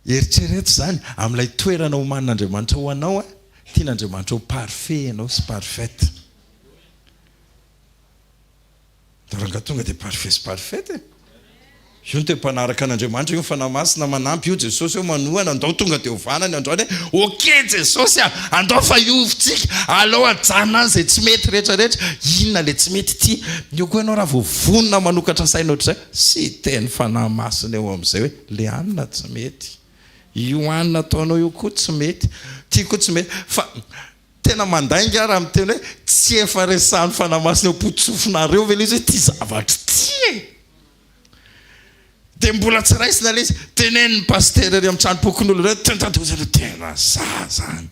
Eritrereto zany amin'ilay toerana omanin'Andriamanitra ho anao tian'Andriamanitra ho parfait ianao sy parfaite. Ranga tonga dia parfait sy parfaite io no mpanaraka an'Andriamanitra io fanahy masina manampy io Jesosy io manohana andao tonga dia hovanany androany hoe okey Jesosy andao fa iovontsika alao ajanona izay tsy mety rehetrarehetra. Inona le tsy mety ty io koa ianao raha vao vonona manokatra saina ohatr'izay sy teny fanahy masina eo amin'izay hoe le anina tsy mety, io anina ataonao io koa tsy mety, ty koa tsy mety. Fa tena mandainga raha miteny hoe tsy efa resahany fanahy masina eo potsofonareo ve izy hoe ty zavatra ty dia mbola tsy raisina le izy teneniny paster ry amin'ny tranopokon'olo reo tentadozareo tena zany.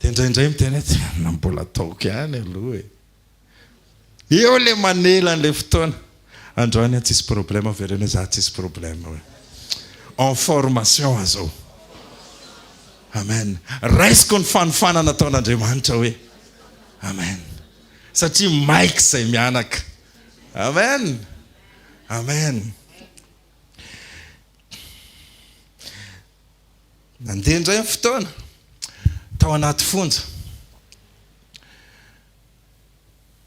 Dia indraindray miteny hoe tena mbola ataoko ihany aloha eo le manela an'ilay fotoana. Androany tsisy problème verena za tsisy problème hoe en formation azao. Amen. Raisiko ny fanofana nataon'Andriamanitra hoe amen. Satria maika izay mianaka. Amen. Amen. Nandeha indray ny fotoana tao anaty fonja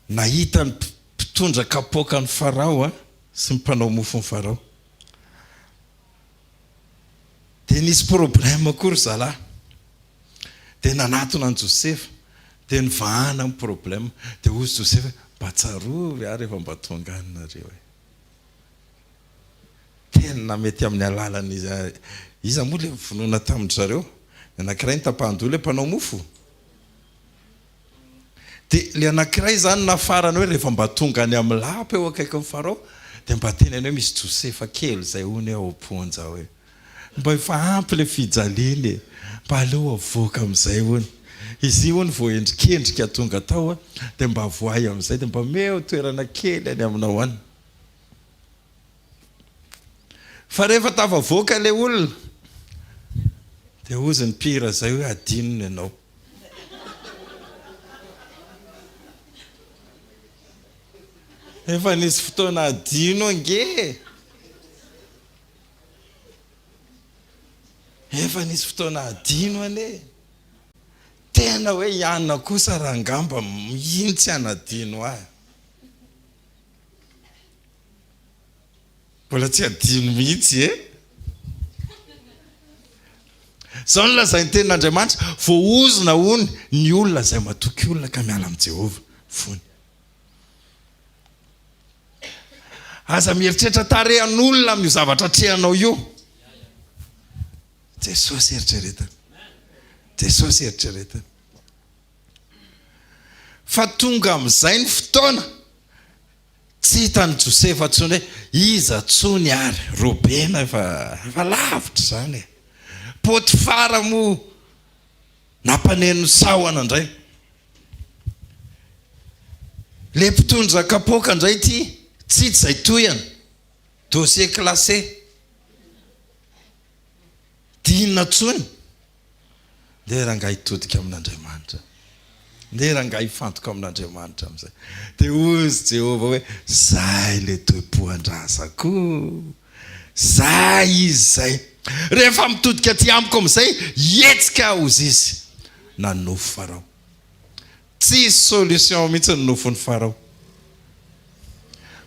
nahita ny mpitondra kapoaka ny Farao sy mpanao mofo ny Farao. Dia nisy problème akory zalahy. Dia nanatona ny Josepha dia nivahana amin'ny problème. Dia ozy Josepha mba tsarovy rehefa mba tonga anareo tena mety amin'ny alalan'izy izy moa le vonoina tamin'ny zareo anankiray ny tapahan-doha le mpanao mofo. Dia le anankiray zany nafarany hoe rehefa mba tonga any amin'ny lapa eo akaiky ny Farao dia mba tenany hoe misy Josepha kely zay hony ao am-ponja hoe mba efa ampy le fijaliany mba aleo avoaka amin'izay hony. Izy io ny vao endrikendrika tonga tao dia mba voay amin'izay dia mba meo toerana kely any aminao any. Fa rehefa tafavoaka le olona dia ozy ny pira zay hoe adinony ianao. Efa nisy fotoana adino ange. Efa nisy fotoana adino ane. Tena hoe ianona kosa raha angamba ino tsy anadino ahy. Mbola tsy adino mihitsy Zao no lazainy tenin'Andriamanitra voaozona hony ny olona izay matoky olona ka miala amin'i Jehovah fony. Aza mieritreritra tarehan'olona amin'io zavatra trehanao io. Jesosy eritreretana. Jesosy eritreretana. Fa tonga amin'izay ny fotoana tsy hitan'ny Josefa tsony hoe iza tsony ary Robena efa lavitra zany Potifara mo nampaneno sahona indray. Le mpitondra kapoaka indray ty tsy zay toyana dossier classé dinina tsony ndeha rangahy hitodika amin'Andriamanitra. Ndeha rangahy hifantoka amin'Andriamanitra amin'izay. Dia ozy Jehovah hoe zay le toepo-andrazako. Zay izy zay. Rehefa mitodika aty amiko amin'izay hetsika ozy izy. Nanofo Farao. Tsy solution mihitsy ny nofon'ny Farao.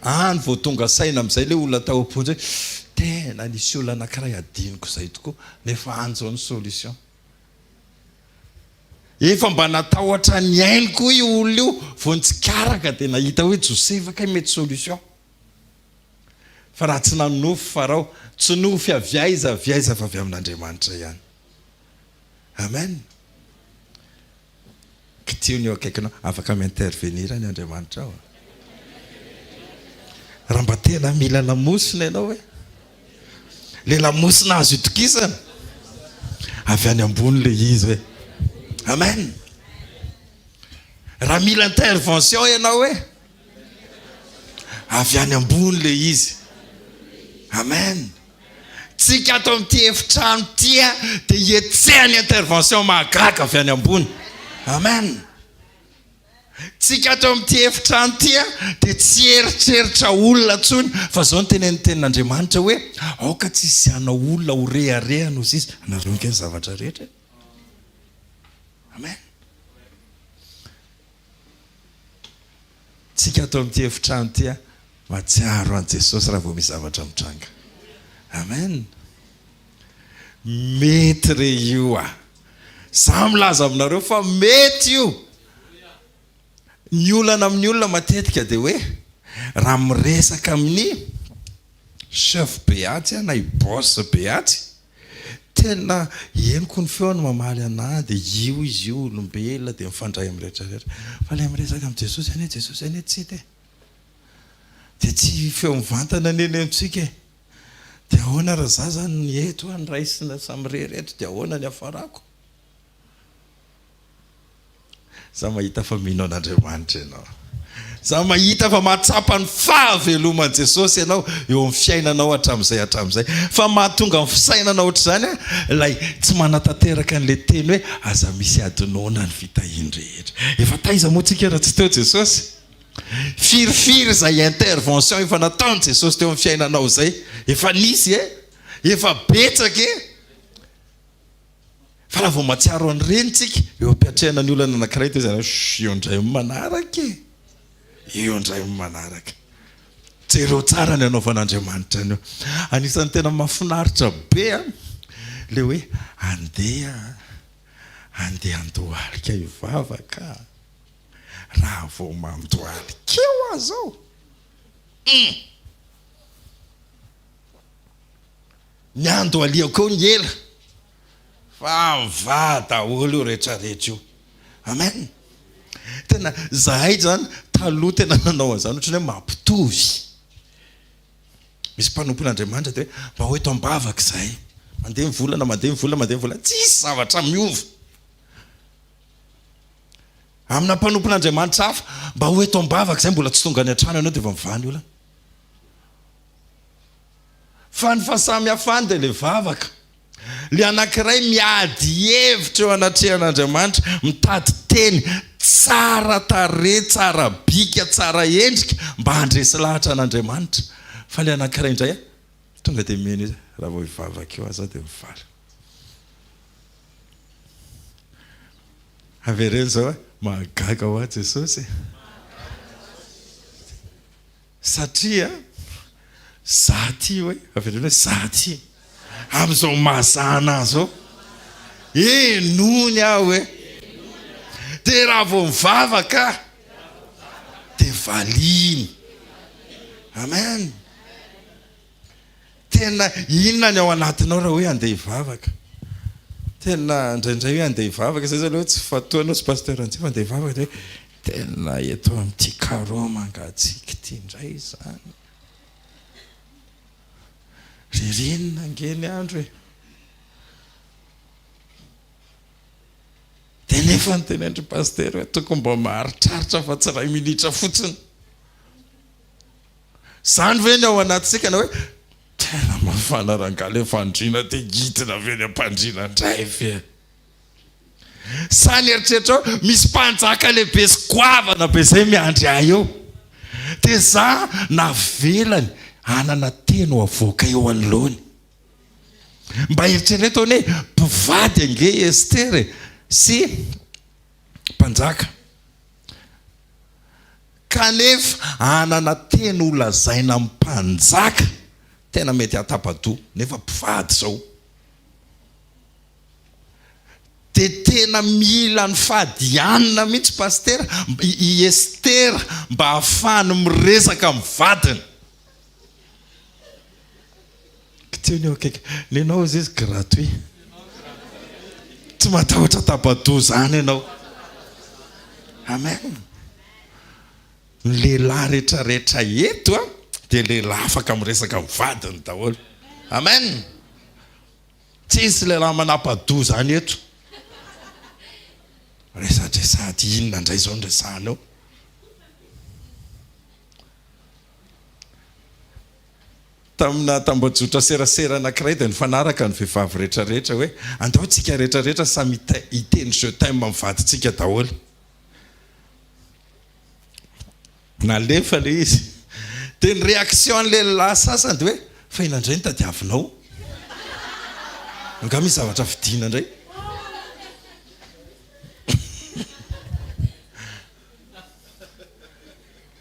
Any vao tonga saina amin'izay le olona tao am-ponja hoe tena nisy olona anankiray adiniko izay tokoa nefa anjao ny solution. Efa mba natahotra ny ainy koa io olona io vao nitsikaraka dia nahita hoe Josefa kay mety solution. Fa raha tsy nanofo Farao, tsy nofy aviaiza fa avy amin'Andriamanitra ihany. Amen. Kitio ny eo akaikinao afaka mi-intervenir ny Andriamanitra ao. Raha mba tena mila lamosina ianao hoe le lamosina azo itokisana avy any ambony le izy hoe amen. Raha mila intervention ianao hoe avy any ambony le izy amen. Tsika ato amin'ity efitrano ty dia hietsehany intervention mahagaga avy any ambony amen. tsika ato amin'ity efitrano ty dia tsy eritreritra olona ntsony fa zao ny tena ny tenin'Andriamanitra hoe aoka tsy isiana olona ho reharehana ozy izy anareo ny zavatra rehetra. Amen. Tsika ato amin'ity efitrano ty matsiaro an' Jesosy raha vao misy zavatra mitranga. Amen. Mety re io za milaza aminareo fa mety io. Ny olana amin'ny olona matetika dia hoe raha miresaka amin'ny chef beaty na i boss beaty tena henoko ny feony mamaly anahy dia io izy io olombelona dia mifandray amin'ny rehetrarehetra. Fa ilay miresaka amin'ny Jesosy anie Jesosy anie tsy hita dia tsy feo mivantana neny amintsika dia ahoana raha za zany ny eto ny raisina samy reheretra dia ahoana ny hafarako. Za mahita fa mino an'Andriamanitra ianao. Za mahita fa mahatsapa ny fahaveloman'i Jesosy ianao eo amin'ny fiainanao hatramin'izay. Fa mahatonga ny fisainana ohatr'izany ilay tsy manatanteraka an'ilay teny hoe aza misy adinoana ny fitahiany rehetra. Efa taiza moa tsika raha tsy teo Jesosy? Firifiry izay intervention efa nataony Jesosy teo amin'ny fiainanao izay. Efa nisy efa betsaka fa raha vao matsiaro an'ireny tsika eo ampiatrehana ny olana anankiray teo izany io indray manaraka io indray manaraka. Jereo tsara ny anaovan'Andriamanitra ny io. Anisan'ny tena mahafinaritra be le hoe andeha andohalika ivavaka raha vao mandohalika eo azao. Ny andohaliako eo ny ela fa mivada olo io rehetrarehetra io. Amen. Tena zahay zany taloha tena nanao an'izany ohatrany hoe mampitovy. Misy mpanompon'Andriamanitra dia mba ho eto ambavaka zahay mandeha mivolana tsisy zavatra miova. Amina mpanompon'Andriamanitra hafa mba ho eto ambavaka zay mbola tsy tonga any an-trano ianao dia efa mivany olona. Fa ny fahasamihafany dia le vavaka. Le anankiray miady hevitra eo anatrehan'Andriamanitra mitady teny tsara tarehy, tsara bika, tsara endrika mba handresy lahatra an'Andriamanitra. Fa le anankiray indray tonga dia meno izy raha vao hivavaka eo aza dia mivaly. Avereny zao mahagaga ho ahy Jesosy. Satria za ty hoe avereny hoe za ty amin'izao mazana zao enony aho hoe dia raha vao mivavaka dia valiny. Amen. Tena inona ny ao anatinao raha hoe andeha hivavaka? Tena indraindray hoe andeha hivavaka zay zany hoe tsy fatoanao sy pasteur antsika fa andeha hivavaka dia tena eto amin'ity carreau mangatsiaka ity indray izany. Ririnina angeny andro dia nefa nytenendry pasteur hoe tokony mba maharitraritra fa tsy ray minitra fotsiny. Zany ve ny ao anatsika na hoe tena mafana rangala fandrina dia gitina ve ny ampandrina indray ve. Sa ny eritreritra misy mpanjaka lehibe sy goavana be zay miandry ahy eo dia za navelany anana teno avoaka eo anoloany. Mba eritrereto hoe mpivady ange Ester sy mpanjaka kanefa anana teny holazaina mpanjaka tena mety atapadoa nefa mpivady zao dia tena mila ny fadianina mihitsy pasteur i Ester mba hafahany miresaka mivadiny. Kiteny akaiky nenao izy izy gratuit tsy matahotra tapadoa zany ianao. Amen. Ny lehilahy rehetrarehetra eto dia lehilahy afaka miresaka mivadiny daholo. Amen. Tsisy lehilahy manapadoa zany eto. Resadresady inona indray zao nresahana eo. Tamina tambajotra serasera anankiray dia nifanaraka ny vehivavy rehetrarehetra hoe andao tsika rehetrarehetra samy hiteny je t'aime mivaditsika daholo. nalefa le izy dia ny réaction an'le lahy sasany dia hoe fa inandray ny tadiavinao nga misy zavatra vidiana indray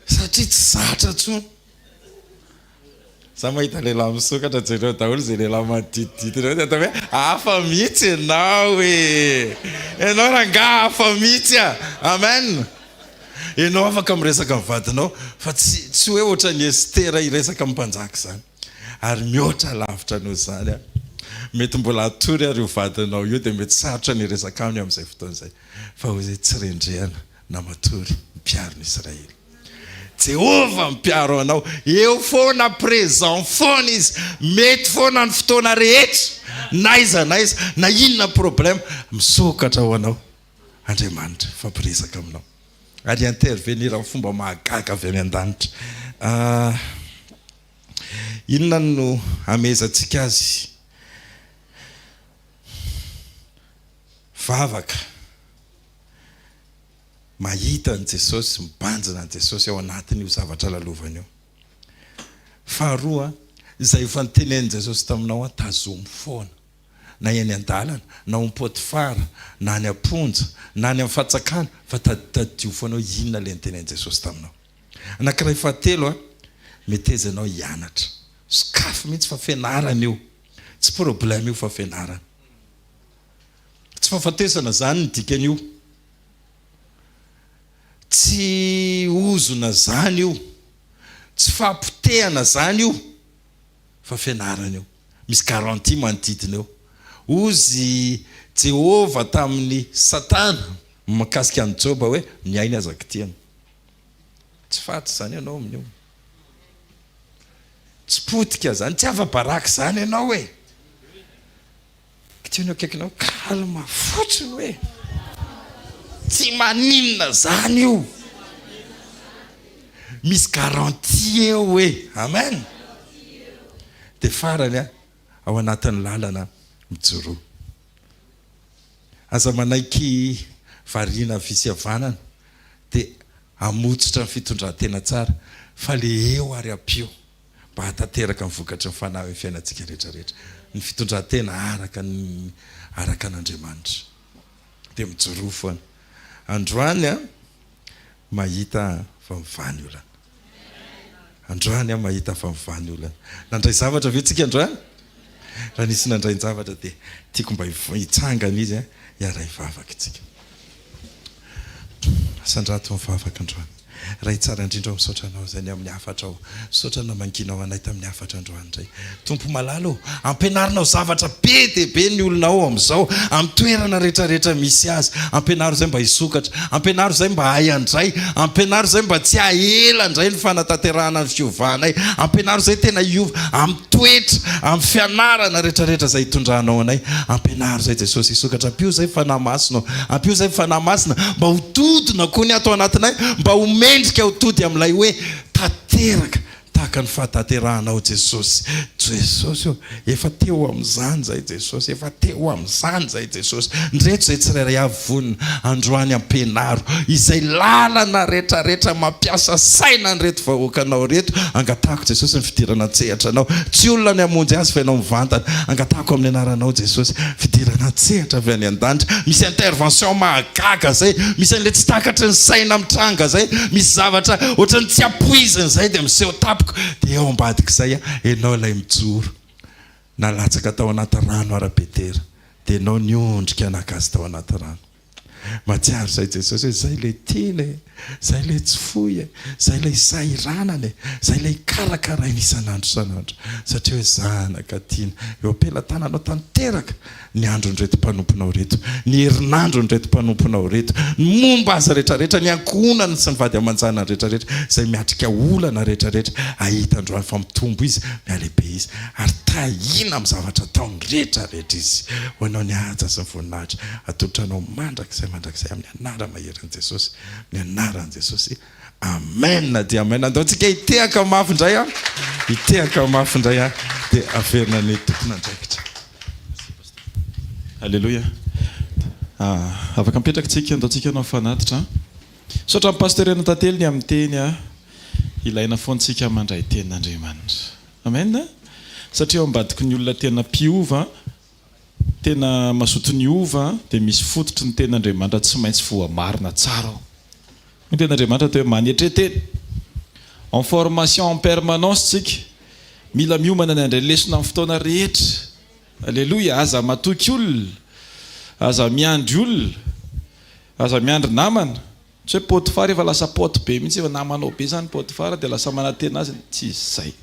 satria tsy zatra tsony za mahita lehilahy misokatra jereo daholo zay lehilahy madidididina atao hoe hafa mihitsy ianao ianao ranga hafa mihitsy amen ianao afaka miresaka mivadinao fa tsy hoe ohatra ny Estera iresaka mimpanjaka zany ary mihoatra lavitra noho zany mety mbola atory ary hovadinao io dia mety sarotra ny resaka aminy amin'izay fotoan'izay fa ho zay tsy rendrehana na matory mpiaro ny Israely Jehova mpiaro anao eo foana présent foana izy mety foana ny fotoana rehetra na iza na inona problème misokatra ho anao Andriamanitra fampiresaka aminao ary intervenir amin'ny fomba mahagaga avy any an-danitra inona no amezantsika azy vavaka mahita an Jesosy mibanjina an Jesosy ao anatin'io zavatra lalovany io faharoa izay efa nitenen'i Jesosy taminao tazomy foana na eny an-dalana na ao Potifara na any amponja na any amin'ny fatsakana fa tadio foanao inona le nitenen'i Jesosy taminao anankiray fahatelo meteza anao hianatra sokafy mihitsy fa fianarana io tsy problème io fa fianarana tsy fahafatesana zany ny dikan'io tsy ozona zany io tsy fampotehana zany io fa fianarana io misy garantie manodidina eo ozy Jehova tamin'ny Satana makasika any Joba hoe miaina aza kitiana tsy faty zany ianao amin'io tsy potika zany tsy ava-baraka zany ianao hoe kitiana akaikinao kalma fotsiny hoe tsy maninona zany io misy garantie eo hoe amen dia farany ao anatin'ny lalana mijoro aza manaiky variana fisiavanana dia amotsitra ny fitondran-tena tsara fa le eo ary ampio mba hatateraka mivokatra ny fanahy ny fiainantsika rehetrarehetra ny fitondran-tena araka an'Andriamanitra dia mijoro foana androany mahita fa mivany olana androany mahita fa mivany olana nandray zavatra vetsika androany raha nisy nandray ny zavatra dia tiako mba hitsangana izy hiaray vavaka itsika sandrato mivavaka androany raha tsara indrindra ao misaotra anao zay ny amin'ny hafatra ao saotra namanginao anay tamin'ny hafatra androany indray tompo malalo ampianarinao zavatra be dia be ny olona ao amin'izao amin'ny toerana rehetrarehetra misy azy ampianaro zay mba hisokatra ampianaro zay mba hay andray ampianaro zay mba tsy hahela ndray ny fanatanterahana ny fiovanay ampianaro zay tena iova amin'ny toetra amin'ny fianarana rehetrarehetra zay hitondranao anay ampianaro zay Jesosy hisokatra ampio zay fanahy masinao ampio zay fanahy masina mba ho todina koa ny ato anatinay mba ho mendrika ho tody amin'ilay hoe tanteraka tahaka ny fahataterahanao Jesosy Jesosy efa teo amin'izany zay Jesosy efa teo amin'izany zay Jesosy ndreto zay tsirairay avy vonina androany ampianaro izay lalana rehetrarehetra mampiasa saina nyreto vahoakanao reto angatahako Jesosy ny fidirana tsehatra anao tsy olona ny amonjy azy fa ianao mivantana angatahako amin'ny anaranao Jesosy fidirana tsehatra avy any an-danitra misy intervention mahagaga zay misy an'le tsy takatry ny saina mitranga zay misy zavatra ohatrany tsy apoiziny zay dia miseho tapiko dia eo ambadika izay ianao ilay mijoro nalatsaka tao anaty rano ara-betera dia ianao niondrika anakazy tao anaty rano matsiaro zay Jesosy hoe zay le tiana zay le tsy foy zay le sairanana zay le karakaraina isan'andro san'andro satria hoe zanaka tiana eo am-pelantananao tanteraka ny andro nretom-panomponao reto ny herinandro nretom-panomponao reto ny momba aza rehetrarehetra ny ankonana sy ny vady amanjanana rehetrarehetra zay miatrika olana rehetrarehetra ahita androany fa mitombo izy mialehibe izy ary tahina amin'ny zavatra taony rehetrarehetra izy ho anao ny haja sy ny voninahitra atolotranao mandrakizay amin'ny anara maherin' Jesosy ny anaran' Jesosy amen na dia amen andao tsika hitehaka mafy indray hitehaka mafy indray dia averina ny tompona andraikitra Alléluia. Afaka mipetraka tsika andao tsika anao fanatitra. Saotra ny pasteur ny tantely ny amin'ny teny ilaina foantsika mandray tenin'Andriamanitra. Amen. Satria ao ambadiky ny olona tena mpiova, tena mazoto ny ova, dia misy fototry ny tenin'Andriamanitra tsy maintsy voamarina tsara ao. Ny tenin'Andriamanitra dia manetreteny. En formation en permanence tsika. Mila miomana ny andray lesona amin'ny fotoana rehetra. Alléluia, aza matoky olona, aza miandry olona, aza miandry namana. Tsy hoe Potifara efa lasa poty be mihitsy, efa namanao be zany Potifara dia lasa manantena azy. Tsy izay.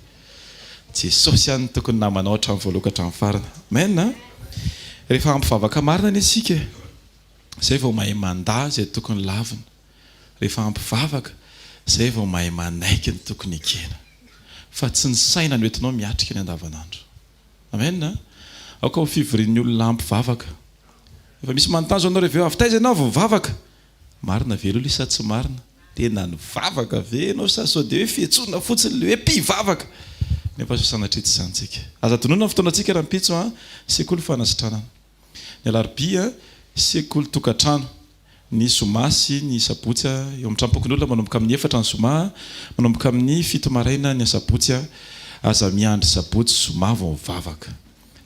Jesosy ihany tokony namanao hatramin'ny voaloha ka hatramin'ny farana. Amen. Rehefa ampivavaka marina ny isika, izay vao mahay mandà izay tokony lavina. Rehefa ampivavaka, izay vao mahay manaiky ny tokony ikena. Fa tsy ny saina no entinao miatrika ny andavanandro. Amen. Aoka ho fivorian'ny olona ampivavaka. Efa misy manontany anao rehefa avy taiza ianao vao mivavaka. Marina ve aloha sa tsy marina? Tena nivavaka ve ianao sa sao dia hoe fiantsonana fotsiny le hoe mpivavaka? Nefa so sanatreto izantsika. Aza tonona ny fotoanantsika raha mpitso sekoly fanasitranana. Ny alarobia sekoly tokantrano. Ny somasy, ny sabotsy eo amin'ny trampokon'olona manomboka amin'ny 4 ny soma, manomboka amin'ny 7 maraina ny sabotsy. Aza miandry sabotsy soma vao mivavaka.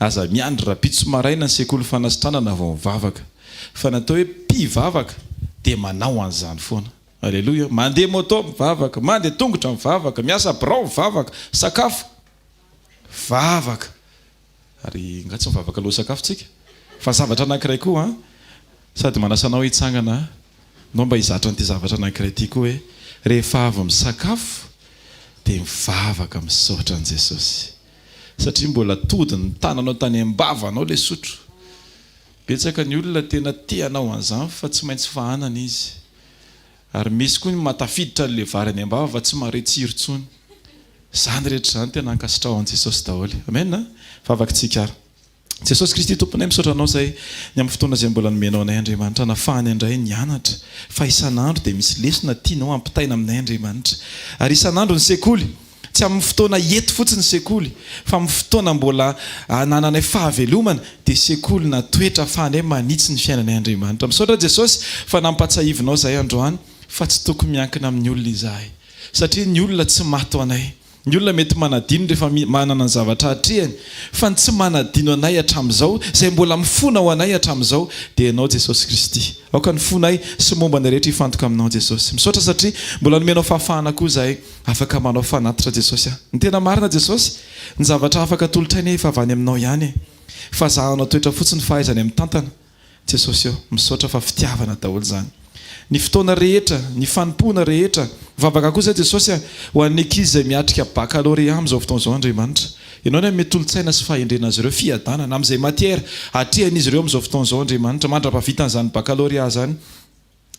Aza miandry rapitso maraina ny sekoly fanasitranana vao mivavaka. Fa natao hoe mpivavaka dia manao an'izany foana. Alléluia. Mandeha moto mivavaka, mandeha tongotra mivavaka, miasa birao mivavaka, sakafo vavaka. Ary nga tsy mivavaka aloha sakafo tsika. Fa zavatra anankiray koa sady manasanao hitsangana nao mba hizatra n'ity zavatra anankiray ity koa hoe rehefa avy misakafo dia mivavaka misaotra an' Jesosy. Satria mbola tody ny tananao tany ambavanao le sotro. Betsaka ny olona tena tianao an'izany fa tsy maintsy fahanana izy. Ary misy koa ny matafiditra le vary any ambava fa tsy mare tsiro tsony. Zany rehetra zany tena ankasitrao an' Jesosy daholo. Amen. Vavakintsika ary. Jesosy Kristy tomponay misaotra anao izay ny amin'ny fotoana izay mbola nomenao anay Andriamanitra, nafahany indray nianatra fa isan'andro dia misy lesona tianao ampitaina aminay Andriamanitra. Ary isan'andro ny sekoly tsy amin'ny fotoana eto fotsiny sekoly fa amin'ny fotoana mbola nananay fahavelomana dia sekoly na toetra ahafahanay manitsy ny fiainanay Andriamanitra. Misaotra Jesosy fa nampatsahivinao izahay androany fa tsy tokony miankina amin'ny olona izahay satria ny olona tsy maty ho anay. Ny olona mety manadino rehefa manana ny zavatra hatrehany fa ny tsy manadino anay hatramin'izao izay mbola mifona ho anay hatramin'izao dia ianao Jesosy Kristy. Aoka ny fonay sy momba ny rehetra hifantoka aminao Jesosy. Misaotra satria mbola nomenao fahafahana koa izahay afaka manao fanatitra Jesosy. Ny tena marina Jesosy, ny zavatra afaka tolotraina efa avy any aminao ihany. Fa zahanao toetra fotsiny fahaizany amin'ny tantana. Jesosy misaotra fa fitiavana daholo izany. Ny fotoana rehetra, ny fanompoana rehetra, vavaka kosa Jesosy ho an'ny ankizy izay miatrika bakalorea amin'izao fotoana izao Andriamanitra. Ianao ny mety tolotsaina sy fahendrena azy ireo fiadanana amin'izay matiera hatrehan'izy ireo amin'izao fotoana izao Andriamanitra, mandra-pahavita an'izany bakalorea zany.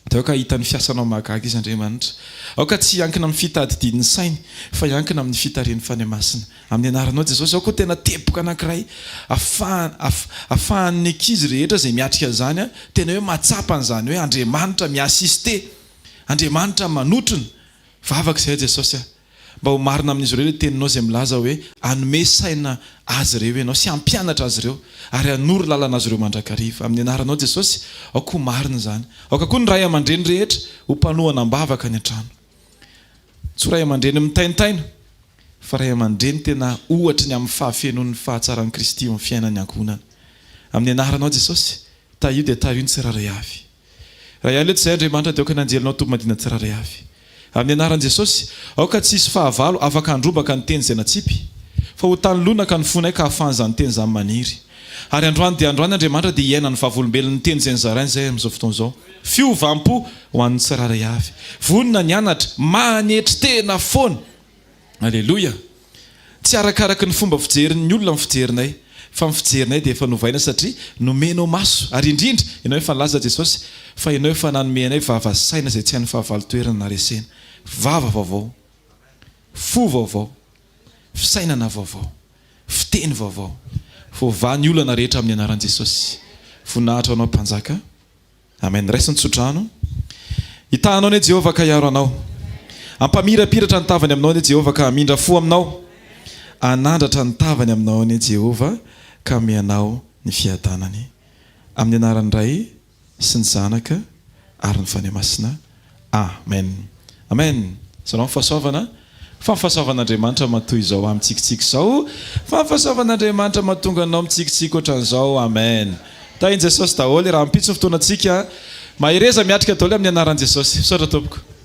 Dia aoka hitan'ny fiasanao mahagaga izy Andriamanitra. Aoka tsy hiankina amin'ny fitadidian'ny sainy fa hiankina amin'ny fitarian'ny fanahy-masina. Amin'ny anaranao Jesosy aoka tena tepoka anankiray ahafahan'ny ankizy rehetra izay miatrika izany tena hoe matsapa an'izany hoe Andriamanitra miasiste, Andriamanitra manotrona. Vavaka izay Jesosy mba ho marina amin'izy ireo ilay teninao izay milaza hoe anome saina azy ireo ianao sy hampianatra azy ireo ary hanoro lalana azy ireo mandrakariva. Amin'ny anaranao Jesosy aoka ho marina izany. Aoka koa ny ray aman-dreny rehetra ho mpanohana ambavaka ny an-trano. Tsy ray aman-dreny mitaintaina fa ray aman-dreny tena ohatra ny amin'ny fahafenon'ny fahatsaran'i Kristy amin'ny fiainan'ny ankohonana. Amin'ny anaranao Jesosy taio dia taio ny tsiraray avy. Raha ihany leto izay Andriamanitra dia aoka ny anjelinao tombamadiana tsiraray avy. Amin'ny anaran'i Jesosy aoka tsy hisy fahavalo afaka handrobaka ny teny izay natsipy fa ho tanolona ka ny fonay ka hahafahan'izany teny izany maniry. Ary androany dia androany Andriamanitra dia hiaina ny vavolombelon'ny teny izay nizarainy izay amin'izao fotoana izao. Fiovampo ho an'ny tsiraray avy. Vonona ny anatra manetry tena foana. Alléluia. Tsy arakaraka ny fomba fijerin'ny olona amin'ny fijerinay fa ny fijerinay dia efa novaina satria nomenao maso. Ary indrindra ianao efa nilaza Jesosy fa ianao efa nanome anay vava saina izay tsy han'ny fahavalo-toerana na resena. Vava vaovao, fo vaovao, fisainana vaovao, fiteny vaovao. Voava ny olana rehetra amin'ny anaran'i Jesosy. Voninahitra anao mpanjaka. Amen. Raisiny tsodrano. Hitahanao ne Jehovah ka hiaro anao. Ampamirapiratra ny tavany aminao ne Jehovah ka hamindra fo aminao. Anandratra ny tavany aminao ne Jehovah ka amianao ny fiadanany. Amin'ny anaran'ny Ray sy ny Zanaka ary ny fanahy masina. Amen. Amen. Sanao fahasoavana fa fahasoavan'andriamanitra matoy izao amintsikitsiky izao fa fahasoavan'andriamanitra mahatonga anao mitsikitsiky ohatran'izao amen tahin' jesosy daholo raha mipitso ny fotoanantsika mahireza miatrika daholo amin'ny anaran'i jesosy saotra tompoko